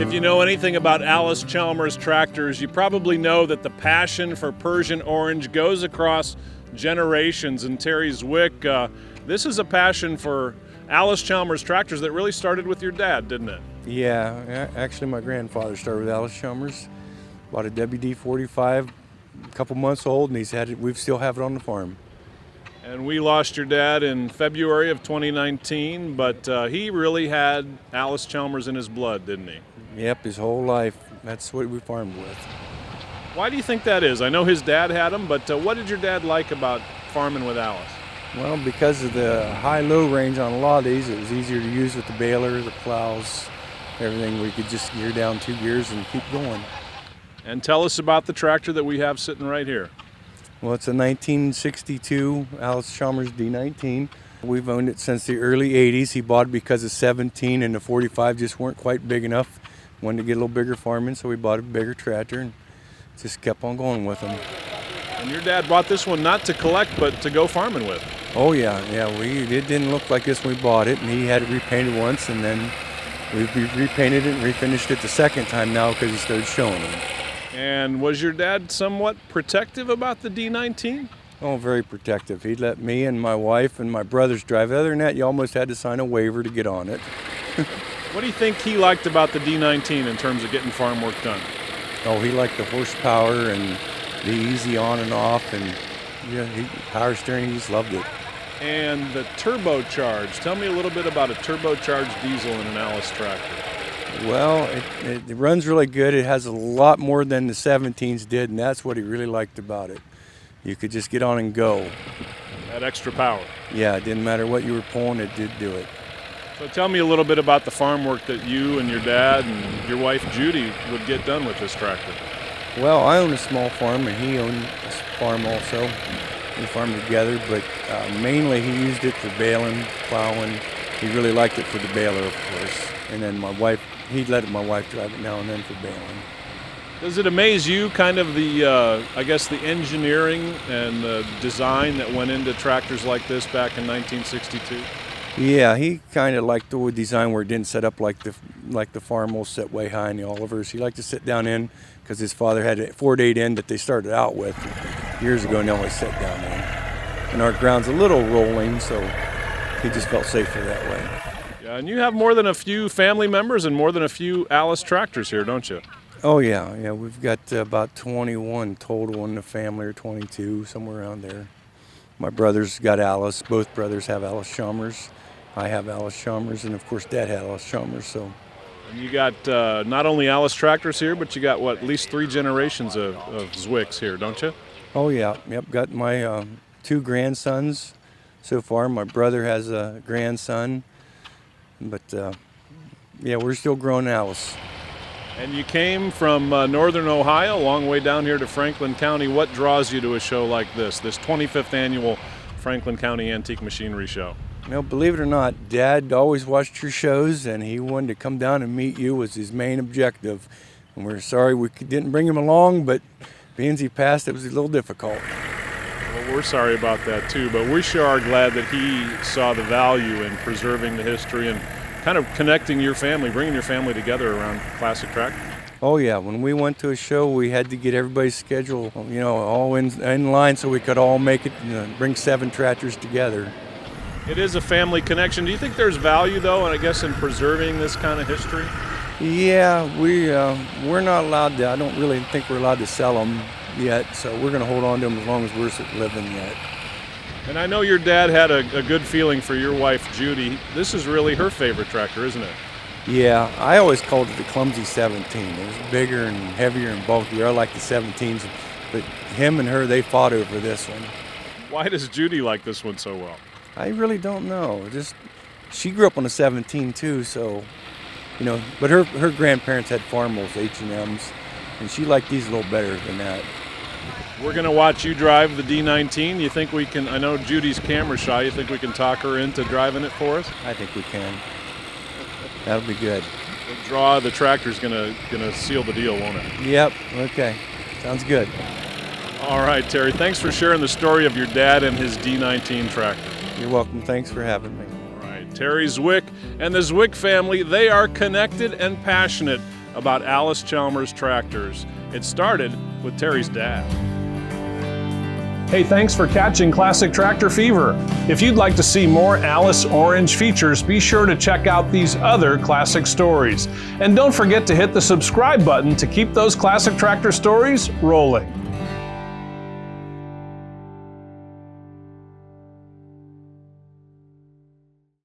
If you know anything about Allis Chalmers tractors, you probably know that the passion for Persian Orange goes across generations. And Terry Zwick, this is a passion for Allis Chalmers tractors that really started with your dad, didn't it? Yeah, actually my grandfather started with Allis Chalmers. Bought a WD-45, a couple months old, and we still have it on the farm. And we lost your dad in February of 2019, but he really had Allis Chalmers in his blood, didn't he? Yep, his whole life. That's what we farmed with. Why do you think that is? I know his dad had them, but what did your dad like about farming with Allis? Well, because of the high-low range on a lot of these, it was easier to use with the baler, the plows, everything. We could just gear down 2 gears and keep going. And tell us about the tractor that we have sitting right here. Well, it's a 1962 Allis Chalmers D-19. We've owned it since the early 80s. He bought it because the 17 and the 45 just weren't quite big enough. Wanted to get a little bigger farming, so we bought a bigger tractor and just kept on going with them. And your dad bought this one not to collect, but to go farming with. Oh yeah. It didn't look like this when we bought it, and he had it repainted once, and then we repainted it and refinished it the second time now because he started showing them. And was your dad somewhat protective about the D-19? Oh, very protective. He'd let me and my wife and my brothers drive. Other than that, you almost had to sign a waiver to get on it. What do you think he liked about the D-19 in terms of getting farm work done? Oh, he liked the horsepower and the easy on and off, and power steering, he just loved it. And the turbocharged. Tell me a little bit about a turbocharged diesel in an Allis tractor. Well, it runs really good. It has a lot more than the 17s did, and that's what he really liked about it. You could just get on and go. That extra power. Yeah, it didn't matter what you were pulling, it did do it. So tell me a little bit about the farm work that you and your dad and your wife Judy would get done with this tractor. Well, I own a small farm, and he owned a farm also. We farmed together, but mainly he used it for baling, plowing. He really liked it for the baler, of course. And then he'd let my wife drive it now and then for baling. Does it amaze you kind of the engineering and the design that went into tractors like this back in 1962? Yeah, he kind of liked the design where it didn't set up like the Farmers set way high in the Olivers. He liked to sit down in because his father had a 4-8 end that they started out with years ago, and they always set down in. And our ground's a little rolling, so he just felt safer that way. Yeah, and you have more than a few family members and more than a few Allis tractors here, don't you? Oh yeah, we've got about 21 total in the family, or 22, somewhere around there. My brother's got Allis. Both brothers have Allis Chalmers. I have Allis Chalmers, and of course Dad had Allis Chalmers. So. And you got not only Allis tractors here, but you got at least 3 generations of Zwicks here, don't you? Oh yeah, yep. Got my 2 grandsons so far. My brother has a grandson, but yeah, we're still growing Allis. And you came from northern Ohio, a long way down here to Franklin County. What draws you to a show like this 25th annual Franklin County Antique Machinery Show? Well, believe it or not, Dad always watched your shows, and he wanted to come down and meet you was his main objective. And we're sorry we didn't bring him along, but being he passed, it was a little difficult. Well, we're sorry about that too, but we sure are glad that he saw the value in preserving the history and kind of connecting your family, bringing your family together around classic tractors. Oh yeah, when we went to a show, we had to get everybody's schedule, all in line so we could all make it, bring 7 tractors together. It is a family connection. Do you think there's value, though, I guess, in preserving this kind of history? Yeah, we're not allowed to. I don't really think we're allowed to sell them yet, so we're going to hold on to them as long as we're living yet. And I know your dad had a good feeling for your wife, Judy. This is really her favorite tractor, isn't it? Yeah, I always called it the clumsy 17. It was bigger and heavier and bulkier. I like the 17s, but him and her, they fought over this one. Why does Judy like this one so well? I really don't know. She grew up on a 17 too, so, but her grandparents had Farmers H&Ms, and she liked these a little better than that. We're going to watch you drive the D-19. You think we can, I know Judy's camera shy, you think we can talk her into driving it for us? I think we can. That'll be good. The draw of the tractor's going to seal the deal, won't it? Yep, okay. Sounds good. All right, Terry, thanks for sharing the story of your dad and his D-19 tractor. You're welcome. Thanks for having me. All right, Terry Zwick and the Zwick family, they are connected and passionate about Allis Chalmers tractors. It started with Terry's dad. Hey, thanks for catching Classic Tractor Fever. If you'd like to see more Allis Orange features, be sure to check out these other classic stories. And don't forget to hit the subscribe button to keep those classic tractor stories rolling.